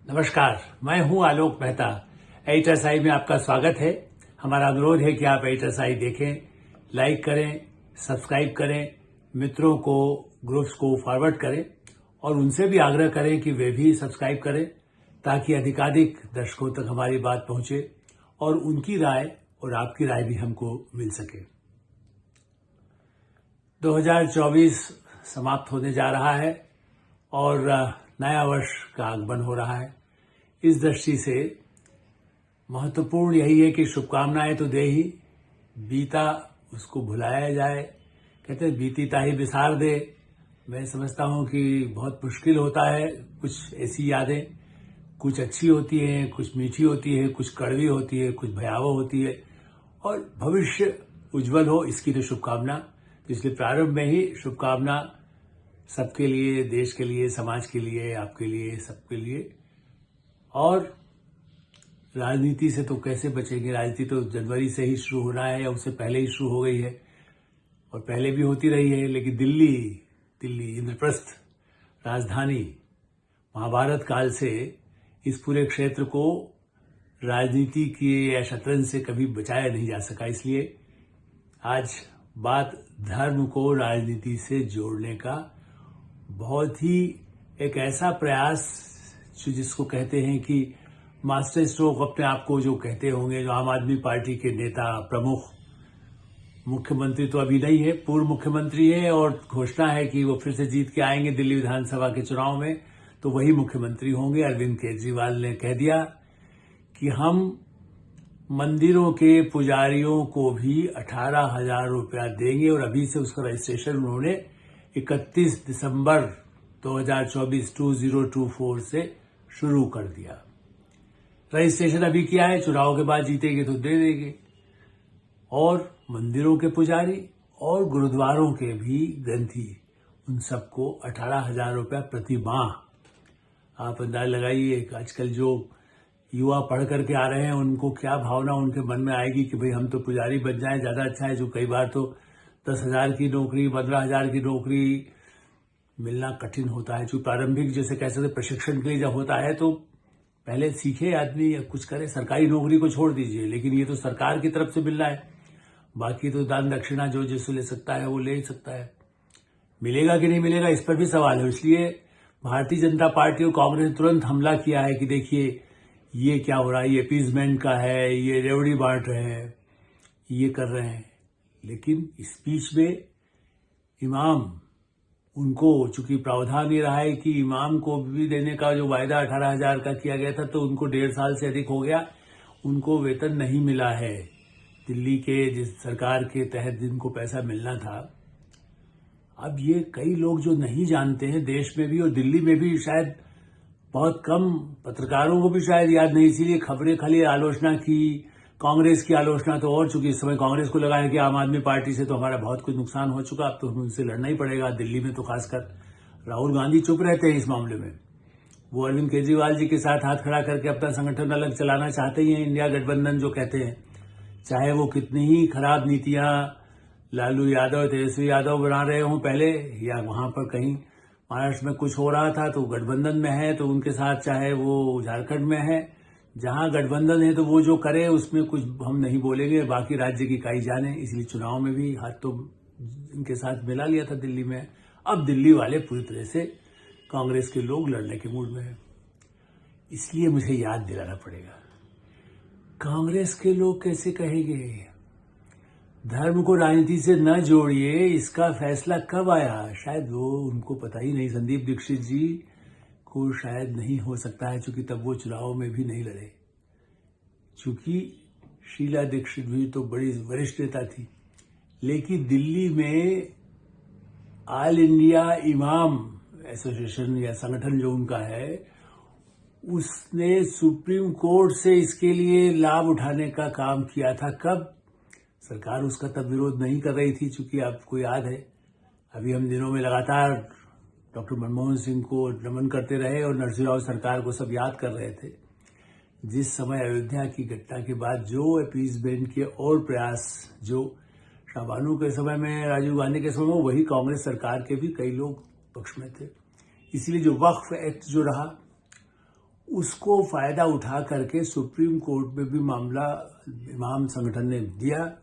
नमस्कार, मैं हूं आलोक मेहता। एचएसआई में आपका स्वागत है। हमारा अनुरोध है कि आप एचएसआई देखें, लाइक करें, सब्सक्राइब करें, मित्रों को, ग्रुप्स को फॉरवर्ड करें और उनसे भी आग्रह करें कि वे भी सब्सक्राइब करें ताकि अधिकाधिक दर्शकों तक हमारी बात पहुंचे और उनकी राय और आपकी राय भी हमको मिल सके। 2024 समाप्त होने जा रहा है और नया वर्ष का आगमन हो रहा है। इस दृष्टि से महत्वपूर्ण यही है कि शुभकामनाएं तो दे ही, बीता उसको भुलाया जाए। कहते हैं बीती ताही बिसार दे। मैं समझता हूं कि बहुत मुश्किल होता है। कुछ ऐसी यादें, कुछ अच्छी होती हैं, कुछ मीठी होती है, कुछ कड़वी होती है, कुछ भयावह होती है और भविष्य उज्जवल हो, इसकी तो शुभकामना। तो इसलिए प्रारंभ में ही शुभकामना सबके लिए, देश के लिए, समाज के लिए, आपके लिए, सबके लिए। और राजनीति से तो कैसे बचेंगे? राजनीति तो जनवरी से ही शुरू होना है या उससे पहले ही शुरू हो गई है और पहले भी होती रही है। लेकिन दिल्ली इंद्रप्रस्थ राजधानी, महाभारत काल से इस पूरे क्षेत्र को राजनीति के या शतरंज से कभी बचाया नहीं जा सका। इसलिए आज बात धर्म को राजनीति से जोड़ने का बहुत ही एक ऐसा प्रयास जिसको कहते हैं कि मास्टर स्ट्रोक अपने आप को जो कहते होंगे, जो आम आदमी पार्टी के नेता, प्रमुख, मुख्यमंत्री तो अभी नहीं है, पूर्व मुख्यमंत्री है और घोषणा है कि वो फिर से जीत के आएंगे दिल्ली विधानसभा के चुनाव में, तो वही मुख्यमंत्री होंगे। अरविंद केजरीवाल ने कह दिया कि हम मंदिरों के पुजारियों को भी 18,000 रुपया देंगे और अभी से उसका रजिस्ट्रेशन उन्होंने 31 दिसंबर 2024 2024 से शुरू कर दिया। रजिस्ट्रेशन अभी किया है, चुनाव के बाद जीतेंगे तो दे देंगे। और मंदिरों के पुजारी और गुरुद्वारों के भी ग्रंथी, उन सबको 18,000 रुपया प्रति माह। आप अंदाज लगाइए आजकल जो युवा पढ़ करके आ रहे हैं उनको क्या भावना उनके मन में आएगी कि भाई हम तो पुजारी बन जाए, ज्यादा अच्छा है। जो कई बार तो 10,000 की नौकरी, 15,000 की नौकरी मिलना कठिन होता है। जो प्रारंभिक जैसे कह सकते प्रशिक्षण के लिए जब होता है तो पहले सीखे आदमी या कुछ करे। सरकारी नौकरी को छोड़ दीजिए, लेकिन ये तो सरकार की तरफ से मिल रहा है। बाकी तो दान दक्षिणा जो जिससे ले सकता है वो ले ही सकता है। मिलेगा कि नहीं मिलेगा इस पर भी सवाल है। इसलिए भारतीय जनता पार्टी और कांग्रेस ने तुरंत हमला किया है कि देखिए ये क्या हो रहा है, ये अपीजमेंट का है, ये रेवड़ी बांट रहे हैं, ये कर रहे हैं। लेकिन इस बीच में इमाम, उनको चूंकि प्रावधान ये रहा है कि इमाम को भी देने का जो वायदा 18,000 का किया गया था तो उनको 1.5 साल से अधिक हो गया, उनको वेतन नहीं मिला है। दिल्ली के जिस सरकार के तहत जिनको पैसा मिलना था, अब ये कई लोग जो नहीं जानते हैं देश में भी और दिल्ली में भी, शायद बहुत कम पत्रकारों को भी शायद याद नहीं, इसीलिए खबरें खाली आलोचना की, कांग्रेस की आलोचना तो। और चूंकि इस समय कांग्रेस को लगा है कि आम आदमी पार्टी से तो हमारा बहुत कुछ नुकसान हो चुका, अब तो हमें उनसे लड़ना ही पड़ेगा। दिल्ली में तो खासकर राहुल गांधी चुप रहते हैं इस मामले में। वो अरविंद केजरीवाल जी के साथ हाथ खड़ा करके अपना संगठन अलग चलाना चाहते ही हैं, इंडिया गठबंधन जो कहते हैं। चाहे वो कितनी ही खराब नीतियां लालू यादव, तेजस्वी यादव बना रहे हों पहले, या वहां पर कहीं महाराष्ट्र में कुछ हो रहा था तो गठबंधन में है तो उनके साथ, चाहे वो झारखंड में है, जहां गठबंधन है तो वो जो करे उसमें कुछ हम नहीं बोलेंगे, बाकी राज्य की काई जाने। इसलिए चुनाव में भी हाथ तो इनके साथ मिला लिया था दिल्ली में। अब दिल्ली वाले पूरी तरह से कांग्रेस के लोग लड़ने के मूड में है। इसलिए मुझे याद दिलाना पड़ेगा, कांग्रेस के लोग कैसे कहेंगे धर्म को राजनीति से न जोड़िए, इसका फैसला कब आया? शायद वो उनको पता ही नहीं। संदीप दीक्षित जी को शायद नहीं हो सकता है, क्योंकि तब वो चुनाव में भी नहीं लड़े। चूंकि शीला दीक्षित भी तो बड़ी वरिष्ठ नेता थी, लेकिन दिल्ली में ऑल इंडिया इमाम एसोसिएशन या संगठन जो उनका है, उसने सुप्रीम कोर्ट से इसके लिए लाभ उठाने का काम किया था। कब? सरकार उसका तब विरोध नहीं कर रही थी। चूंकि आपको याद है, अभी हम दिनों में लगातार डॉक्टर मनमोहन सिंह को नमन करते रहे और नरसिंह राव सरकार को सब याद कर रहे थे। जिस समय अयोध्या की घटना के बाद जो अपीजमेंट के और प्रयास, जो शाहबानो के समय में, राजीव गांधी के समय में, वही कांग्रेस सरकार के भी कई लोग पक्ष में थे। इसलिए जो वक्फ एक्ट जो रहा, उसको फायदा उठा करके सुप्रीम कोर्ट में भी मामला इमाम संगठन ने दिया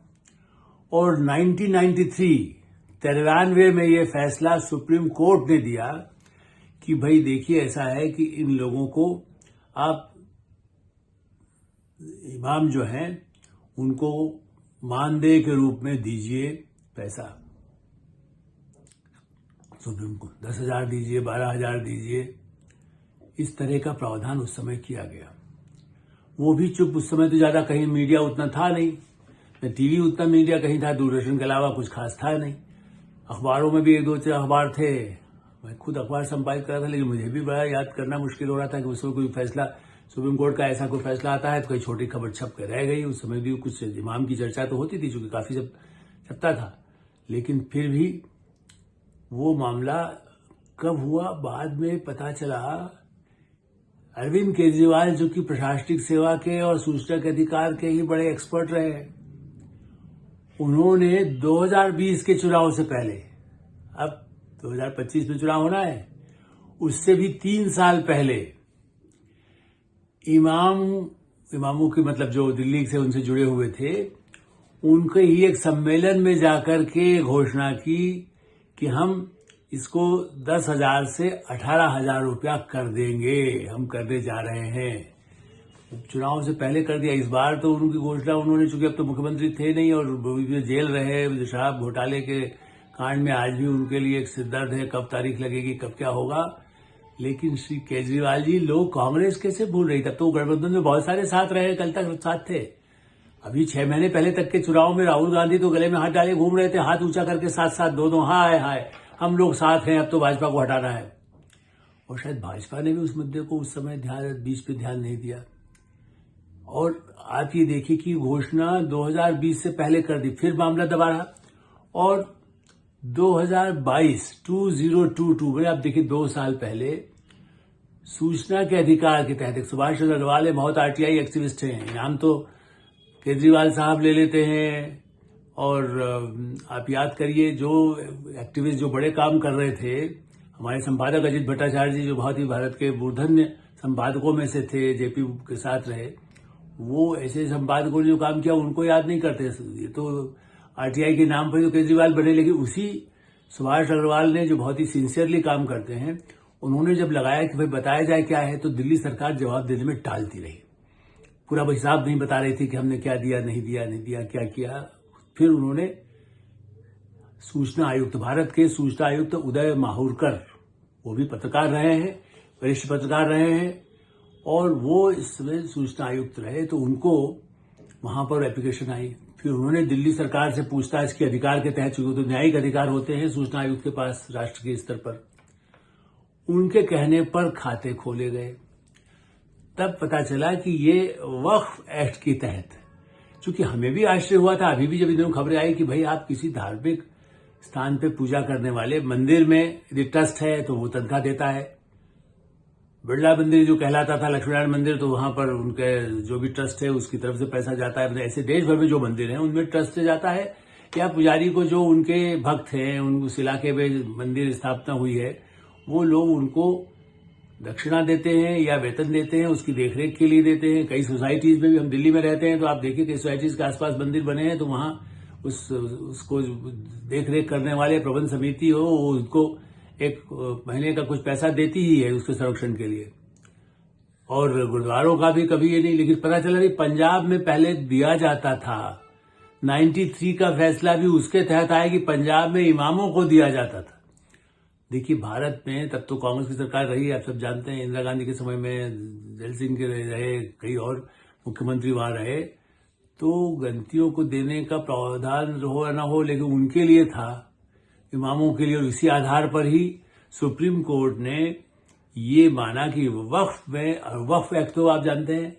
और 1993 में ये फैसला सुप्रीम कोर्ट ने दिया कि भाई देखिए ऐसा है कि इन लोगों को आप इमाम जो हैं उनको मानदेय के रूप में दीजिए पैसा। सुप्रीम कोर्ट 10,000 दीजिए, 12,000 दीजिए, इस तरह का प्रावधान उस समय किया गया। वो भी चुप। उस समय तो ज्यादा कहीं मीडिया उतना था नहीं, न टीवी उतना मीडिया कहीं था, दूरदर्शन के अलावा कुछ खास था नहीं। अखबारों में भी 1-2 अखबार थे, मैं खुद अखबार संपादित कर रहा था, लेकिन मुझे भी बड़ा याद करना मुश्किल हो रहा था कि उसमें कोई फैसला, सुप्रीम कोर्ट का ऐसा कोई फैसला आता है तो कोई छोटी खबर छप कर रह गई। उस समय भी कुछ इमाम की चर्चा तो होती थी, चूंकि काफी सब छपता था, लेकिन फिर भी वो मामला कब हुआ बाद में पता चला। अरविंद केजरीवाल जो कि प्रशासनिक सेवा के और सूचना के अधिकार के ही बड़े एक्सपर्ट रहे, उन्होंने 2020 के चुनाव से पहले, अब 2025 में चुनाव होना है, उससे भी 3 साल पहले इमामों के मतलब जो दिल्ली से उनसे जुड़े हुए थे, उनके ही एक सम्मेलन में जाकर के घोषणा की कि हम इसको 10,000 से 18,000 रुपया कर देंगे, हम करने जा रहे हैं। चुनाव से पहले कर दिया। इस बार तो उनकी घोषणा उन्होंने, चूंकि अब तो मुख्यमंत्री थे नहीं और जेल रहे, शराब घोटाले के कांड में आज भी उनके लिए एक सिरदर्द है, कब तारीख लगेगी, कब क्या होगा। लेकिन श्री केजरीवाल जी, लोग कांग्रेस कैसे भूल रही? तब तो गठबंधन में बहुत सारे साथ रहे, कल तक साथ थे। अभी 6 महीने पहले तक के चुनाव में राहुल गांधी तो गले में हाथ डाले घूम रहे थे, हाथ ऊंचा करके साथ साथ दोनों, हाय हाय हम लोग साथ हैं, अब तो भाजपा को हटाना है। और शायद भाजपा ने भी उस मुद्दे को उस समय बीच पे ध्यान नहीं दिया। और आप ये देखिए कि घोषणा 2020 से पहले कर दी, फिर मामला दबा रहा। और 2022 में आप देखिए 2 साल पहले सूचना के अधिकार के तहत सुभाष चंद्र अग्रवाल बहुत आरटीआई एक्टिविस्ट हैं, इनाम तो केजरीवाल साहब ले लेते हैं। और आप याद करिए जो एक्टिविस्ट जो बड़े काम कर रहे थे, हमारे संपादक अजित भट्टाचार्य जी जो बहुत ही भारत के मूर्धन्य संपादकों में से थे, जेपी के साथ रहे, वो ऐसे संपादकों ने जो काम किया उनको याद नहीं करते। ये तो आरटीआई के नाम पर तो केजरीवाल बने, लेकिन उसी सुभाष अग्रवाल ने जो बहुत ही सिंसियरली काम करते हैं, उन्होंने जब लगाया कि भाई बताया जाए क्या है, तो दिल्ली सरकार जवाब देने में टालती रही, पूरा हिसाब नहीं बता रही थी कि हमने क्या दिया, नहीं दिया, क्या किया। फिर उन्होंने सूचना आयुक्त, भारत के सूचना आयुक्त उदय माहुरकर, वो भी पत्रकार रहे हैं, वरिष्ठ पत्रकार रहे हैं, और वो इसमें सूचना आयुक्त रहे, तो उनको वहां पर एप्लीकेशन आई। फिर उन्होंने दिल्ली सरकार से पूछताछ के अधिकार के तहत, चूंकि तो न्यायिक अधिकार होते हैं सूचना आयुक्त के पास राष्ट्र के स्तर पर, उनके कहने पर खाते खोले गए। तब पता चला कि ये वक्फ एक्ट के तहत, चूंकि हमें भी आश्चर्य हुआ था, अभी भी जब इधर खबरें आई कि भाई आप किसी धार्मिक स्थान पे पूजा करने वाले मंदिर में यदि ट्रस्ट है तो वो तनख्वाह देता है। बिरला मंदिर जो कहलाता था, लक्ष्मीनारायण मंदिर, तो वहां पर उनके जो भी ट्रस्ट है उसकी तरफ से पैसा जाता है। ऐसे देश भर में जो मंदिर हैं उनमें ट्रस्ट से जाता है, या पुजारी को जो उनके भक्त हैं, उस इलाके में मंदिर स्थापना हुई है, वो लोग उनको दक्षिणा देते हैं या वेतन देते हैं, उसकी देखरेख के लिए देते हैं। कई सोसाइटीज में भी, हम दिल्ली में रहते हैं तो आप देखिए कई सोसाइटीज के आसपास मंदिर बने हैं, तो वहां उसको देखरेख करने वाले प्रबंध समिति हो, वो उसको एक महीने का कुछ पैसा देती ही है उसके संरक्षण के लिए। और गुरुद्वारों का भी कभी ये नहीं, लेकिन पता चला कि पंजाब में पहले दिया जाता था। 93 का फैसला भी उसके तहत आया कि पंजाब में इमामों को दिया जाता था। देखिए भारत में तब तो कांग्रेस की सरकार रही, आप सब जानते हैं, इंदिरा गांधी के समय में दिल सिंह के रहे, कई और मुख्यमंत्री वहां रहे, तो गलतियों को देने का प्रावधान हो या ना हो, लेकिन उनके लिए था, इमामों के लिए। और इसी आधार पर ही सुप्रीम कोर्ट ने ये माना कि वक्फ एक्ट तो आप जानते हैं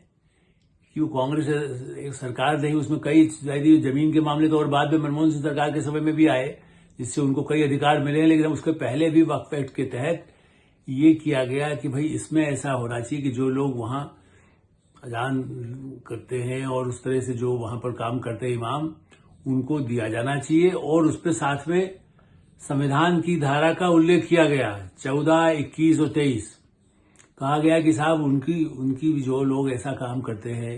कि वो कांग्रेस एक सरकार नहीं, उसमें कई जमीन के मामले तो और बाद में मनमोहन सिंह सरकार के समय में भी आए, जिससे उनको कई अधिकार मिले हैं। लेकिन उसके पहले भी वक्फ एक्ट के तहत ये किया गया कि भाई इसमें ऐसा होना चाहिए कि जो लोग वहां अजान करते हैं और उस तरह से जो वहां पर काम करते हैं इमाम, उनको दिया जाना चाहिए। और उस पर साथ में संविधान की धारा का उल्लेख किया गया, 14, 21 और 23 कहा गया कि साहब उनकी उनकी जो लोग ऐसा काम करते हैं,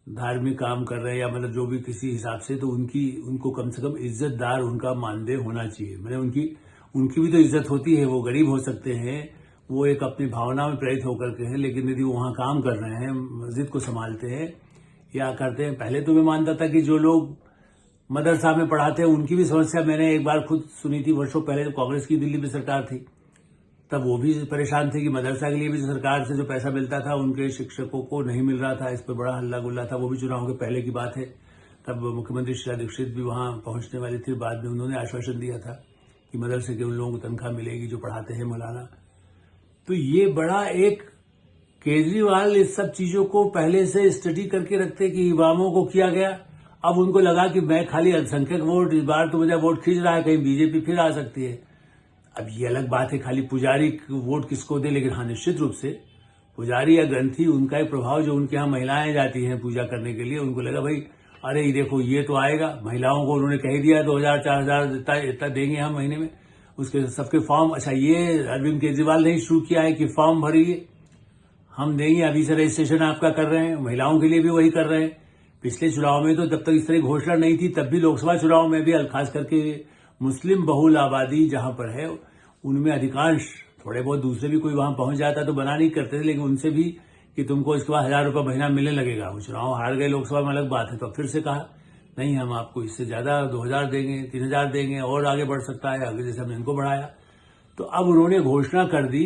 धार्मिक काम कर रहे हैं या मतलब जो भी किसी हिसाब से, तो उनको कम से कम इज्जतदार उनका मानदेय होना चाहिए। मैंने उनकी भी तो इज्जत होती है। वो गरीब हो सकते हैं, वो एक अपनी भावना में प्रेरित होकर के हैं, लेकिन यदि वो वहां काम कर रहे हैं, मस्जिद को संभालते हैं या करते हैं। पहले तो मैं मानता था कि जो लोग मदरसा में पढ़ाते हैं उनकी भी समस्या मैंने एक बार खुद सुनी थी वर्षों पहले, जब कांग्रेस की दिल्ली में सरकार थी, तब वो भी परेशान थे कि मदरसा के लिए भी सरकार से जो पैसा मिलता था उनके शिक्षकों को नहीं मिल रहा था। इस पर बड़ा हल्ला गुल्ला था। वो भी चुनाव के पहले की बात है। तब मुख्यमंत्री शीला दीक्षित भी वहां पहुंचने वाली थी। बाद में उन्होंने आश्वासन दिया था कि मदरसे के उन लोगों को तनख्वाह मिलेगी जो पढ़ाते हैं मौलाना। तो ये बड़ा एक केजरीवाल इस सब चीजों को पहले से स्टडी करके रखते कि इमामों को किया गया। अब उनको लगा कि मैं खाली अल्पसंख्यक वोट, इस बार तो मुझे वोट खींच रहा है, कहीं बीजेपी फिर आ सकती है। अब ये अलग बात है खाली पुजारी वोट किसको दे, लेकिन हाँ निश्चित रूप से पुजारी या ग्रंथी, उनका एक प्रभाव, जो उनके यहाँ महिलाएं जाती हैं पूजा करने के लिए, उनको लगा भाई अरे ये देखो ये तो आएगा। महिलाओं को उन्होंने कह दिया 2000 4000 इतना देंगे हम महीने में, उसके सबके फॉर्म। अच्छा, ये अरविंद केजरीवाल ने शुरू किया है कि फॉर्म भरिए, हम देंगे, अभी से रजिस्ट्रेशन आपका कर रहे हैं। महिलाओं के लिए भी वही कर रहे हैं। पिछले चुनाव में तो जब तक इस तरह घोषणा नहीं थी, तब भी लोकसभा चुनाव में भी खास करके मुस्लिम बहुल आबादी जहां पर है उनमें अधिकांश, थोड़े बहुत दूसरे भी कोई वहां पहुंच जाता तो बना नहीं करते थे, लेकिन उनसे भी कि तुमको इसके बाद 1000 रुपये महीना मिलने लगेगा। वो चुनाव हार गए लोकसभा में, अलग बात है। तो फिर से कहा नहीं, हम आपको इससे ज्यादा 2000 देंगे, 3000 देंगे, और आगे बढ़ सकता है, आगे जैसे हमने इनको बढ़ाया। तो अब उन्होंने घोषणा कर दी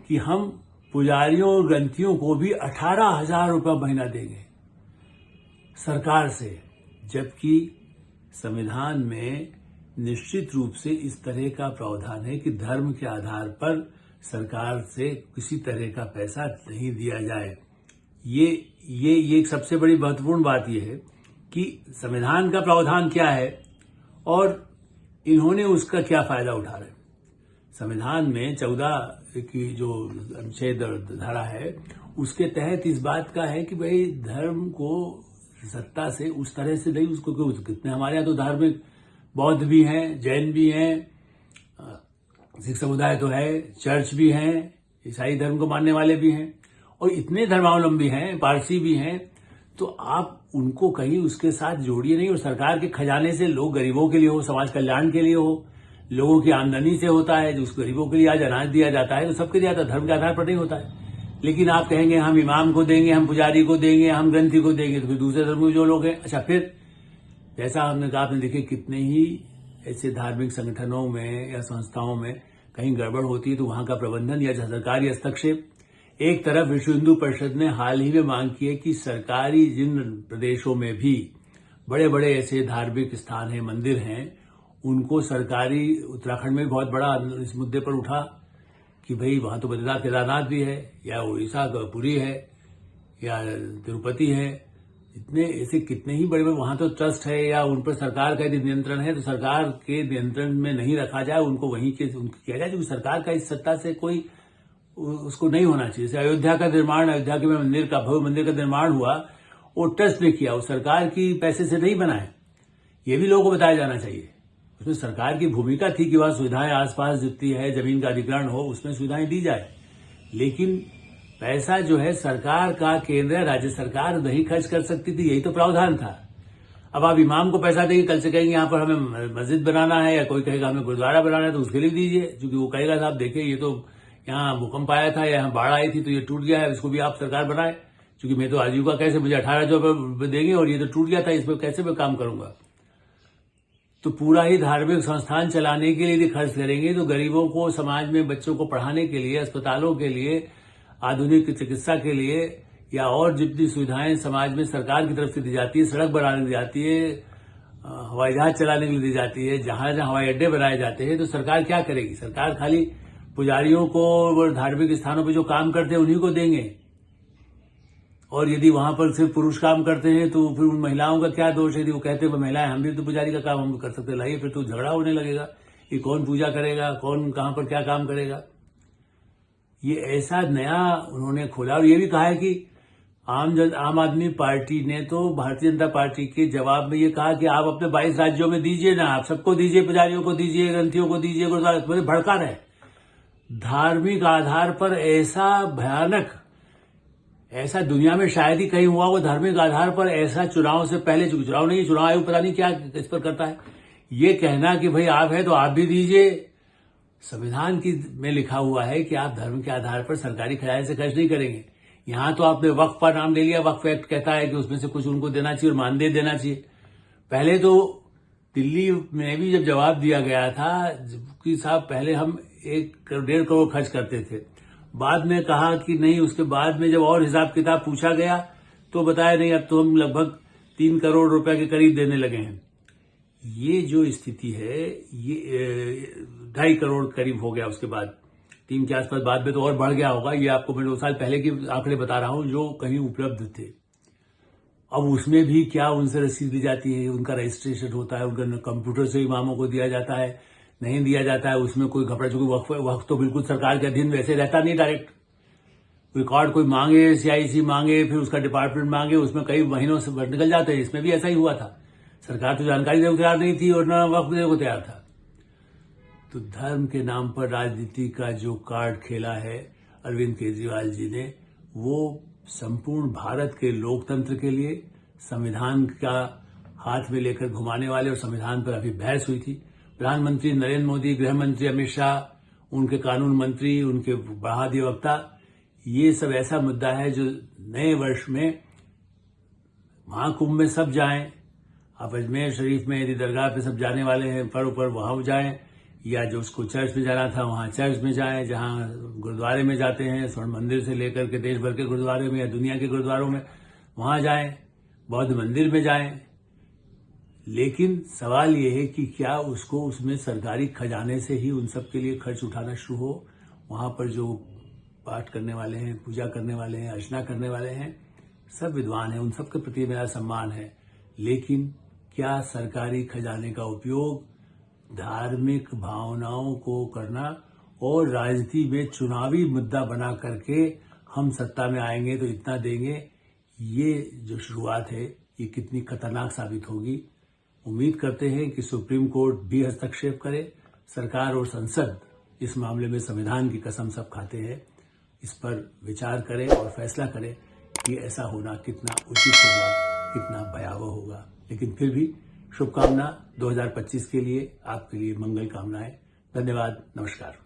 कि हम पुजारियों और ग्रंथियों को भी 18,000 रुपये महीना देंगे सरकार से, जबकि संविधान में निश्चित रूप से इस तरह का प्रावधान है कि धर्म के आधार पर सरकार से किसी तरह का पैसा नहीं दिया जाए। ये एक सबसे बड़ी महत्वपूर्ण बात यह है कि संविधान का प्रावधान क्या है और इन्होंने उसका क्या फायदा उठा रहे। संविधान में 14 की जो अनुच्छेद धारा है, उसके तहत इस बात का है कि भाई धर्म को सत्ता से उस तरह से नहीं, उसको कितने हमारे यहाँ तो धार्मिक बौद्ध भी हैं, जैन भी हैं, सिख समुदाय तो है, चर्च भी हैं, ईसाई धर्म को मानने वाले भी हैं, और इतने धर्मावलंबी हैं, पारसी भी हैं। तो आप उनको कहीं उसके साथ जोड़िए नहीं। और सरकार के खजाने से, लोग गरीबों के लिए हो, समाज कल्याण के लिए हो, लोगों की आमदनी से होता है, जो उस गरीबों के लिए आज अनाज दिया जाता है, तो सबके दिया जाता है, धर्म के आधार पर नहीं होता है। लेकिन आप कहेंगे हम इमाम को देंगे, हम पुजारी को देंगे, हम ग्रंथी को देंगे, तो फिर दूसरे धर्म के जो लोग हैं, अच्छा फिर जैसा हमने कहा, आपने देखे कितने ही ऐसे धार्मिक संगठनों में या संस्थाओं में कहीं गड़बड़ होती है तो वहां का प्रबंधन या सरकारी हस्तक्षेप। एक तरफ विश्व हिंदू परिषद ने हाल ही में मांग की है कि सरकारी जिन प्रदेशों में भी बड़े बड़े ऐसे धार्मिक स्थान हैं, मंदिर हैं, उनको सरकारी, उत्तराखंड में बहुत बड़ा इस मुद्दे पर उठा कि भाई वहां तो बद्रीनाथ केदारनाथ भी है, या उड़ीसा का पुरी है, या तिरुपति है, इतने ऐसे कितने ही बड़े बड़े वहां तो ट्रस्ट है, या उन पर सरकार का यदि नियंत्रण है तो सरकार के नियंत्रण में नहीं रखा जाए, उनको वहीं के किया जाए, क्योंकि सरकार का इस सत्ता से कोई उसको नहीं होना चाहिए। जैसे अयोध्या का निर्माण, अयोध्या के मंदिर का, भव्य मंदिर का निर्माण हुआ, वो ट्रस्ट ने किया, वो सरकार की पैसे से नहीं बना है, ये भी लोगों को बताया जाना चाहिए। उसमें सरकार की भूमिका थी कि वहां सुविधाएं आसपास जितनी है, जमीन का अधिग्रहण हो, उसमें सुविधाएं दी जाए, लेकिन पैसा जो है सरकार का, केंद्र राज्य सरकार नहीं खर्च कर सकती थी, यही तो प्रावधान था। अब आप इमाम को पैसा देंगे, कल से कहेंगे यहाँ पर हमें मस्जिद बनाना है, या कोई कहेगा हमें गुरुद्वारा बनाना है, तो उसके लिए दीजिए, क्योंकि वो कहेगा साहब देखिए ये तो यहाँ भूकंप आया था, यहाँ बाढ़ आई थी तो ये टूट गया है, इसको भी आप सरकार बनाए, क्योंकि मैं तो आजीविका कैसे, मुझे 18,000 रुपये देंगे और ये तो टूट गया था, इसमें कैसे मैं काम करूंगा। तो पूरा ही धार्मिक संस्थान चलाने के लिए यदि खर्च करेंगे तो गरीबों को, समाज में बच्चों को पढ़ाने के लिए, अस्पतालों के लिए, आधुनिक चिकित्सा के लिए, या और जितनी सुविधाएं समाज में सरकार की तरफ से दी जाती है, सड़क बनाने दी जाती है, हवाई जहाज चलाने के लिए दी जाती है, जहां जहां हवाई अड्डे बनाए जाते हैं, तो सरकार क्या करेगी? सरकार खाली पुजारियों को और धार्मिक स्थानों पर जो काम करते हैं उन्हीं को देंगे, और यदि वहां पर सिर्फ पुरुष काम करते हैं तो फिर उन महिलाओं का क्या दोष है? यदि वो कहते हैं महिलाएं हम भी तो पुजारी का काम हम कर सकते, लाइए, फिर तो झगड़ा होने लगेगा कि कौन पूजा करेगा, कौन कहां पर क्या काम करेगा। ये ऐसा नया उन्होंने खोला, और ये भी कहा है कि आम आदमी पार्टी ने तो भारतीय जनता पार्टी के जवाब में ये कहा कि आप अपने 22 राज्यों में दीजिए ना, आप सबको दीजिए, पुजारियों को दीजिए, ग्रंथियों को दीजिए, गुरुद्वारा, भड़का रहे। धार्मिक आधार पर ऐसा भयानक, ऐसा दुनिया में शायद ही कहीं हुआ वो, धार्मिक आधार पर ऐसा चुनाव से पहले, चुनाव नहीं, चुनाव आयोग पता नहीं क्या इस पर करता है, ये कहना कि भाई आप है तो आप भी दीजिए। संविधान की में लिखा हुआ है कि आप धर्म के आधार पर सरकारी खजाने से खर्च नहीं करेंगे। यहां तो आपने वक्फ का नाम ले लिया, वक्फ एक्ट कहता है कि उसमें से कुछ उनको देना चाहिए और मानदेय देना चाहिए। पहले तो दिल्ली में भी जब जवाब दिया गया था कि साहब पहले हम 1-1.5 करोड़ खर्च करते थे, बाद में कहा कि नहीं, उसके बाद में जब और हिसाब किताब पूछा गया तो बताया नहीं, अब तो हम लगभग 3 करोड़ रुपए के करीब देने लगे हैं। ये जो स्थिति है, ये 2.5 करोड़ करीब हो गया, उसके बाद 3 के आसपास, बाद में तो और बढ़ गया होगा। ये आपको मैं 2 साल पहले के आंकड़े बता रहा हूं जो कहीं उपलब्ध थे। अब उसमें भी क्या उनसे रसीद दी जाती है, उनका रजिस्ट्रेशन होता है, उनका कंप्यूटर से इमामों को दिया जाता है, नहीं दिया जाता है, उसमें कोई घपड़ा, चूंकि वक्फ तो बिल्कुल सरकार के अधीन वैसे रहता नहीं, डायरेक्ट रिकॉर्ड कोई मांगे, सीआईसी मांगे, फिर उसका डिपार्टमेंट मांगे, उसमें कई महीनों से निकल जाते हैं। इसमें भी ऐसा ही हुआ था, सरकार तो जानकारी देने को तैयार नहीं थी और न वक्फ देने को तैयार था। तो धर्म के नाम पर राजनीति का जो कार्ड खेला है अरविंद केजरीवाल जी ने, वो संपूर्ण भारत के लोकतंत्र के लिए, संविधान का हाथ में लेकर घुमाने वाले, और संविधान पर अभी बहस हुई थी। प्रधानमंत्री नरेंद्र मोदी, गृह मंत्री अमित शाह, उनके कानून मंत्री, उनके महाधिवक्ता, ये सब ऐसा मुद्दा है जो नए वर्ष में महाकुंभ में सब जाएं। आप अजमेर शरीफ में यदि दरगाह पे सब जाने वाले हैं पर्व पर, वहां जाएं, या जो उसको चर्च में जाना था वहां चर्च में जाएं, जहां गुरुद्वारे में जाते हैं, स्वर्ण मंदिर से लेकर के देश भर के गुरुद्वारे में या दुनिया के गुरुद्वारों में, वहां जाएं, बौद्ध मंदिर में जाएं। लेकिन सवाल यह है कि क्या उसको उसमें सरकारी खजाने से ही उन सब के लिए खर्च उठाना शुरू हो। वहां पर जो पाठ करने वाले हैं, पूजा करने वाले हैं, अर्चना करने वाले हैं, सब विद्वान हैं, उन सब के प्रति मेरा सम्मान है। लेकिन क्या सरकारी खजाने का उपयोग धार्मिक भावनाओं को करना और राजनीति में चुनावी मुद्दा बना करके हम सत्ता में आएंगे तो इतना देंगे, ये जो शुरुआत है ये कितनी खतरनाक साबित होगी। उम्मीद करते हैं कि सुप्रीम कोर्ट भी हस्तक्षेप करे। सरकार और संसद इस मामले में संविधान की कसम सब खाते हैं, इस पर विचार करें और फैसला करें कि ऐसा होना कितना उचित होगा, कितना भयावह होगा। लेकिन फिर भी शुभकामना 2025 के लिए, आपके लिए मंगल कामनाएं। धन्यवाद, नमस्कार।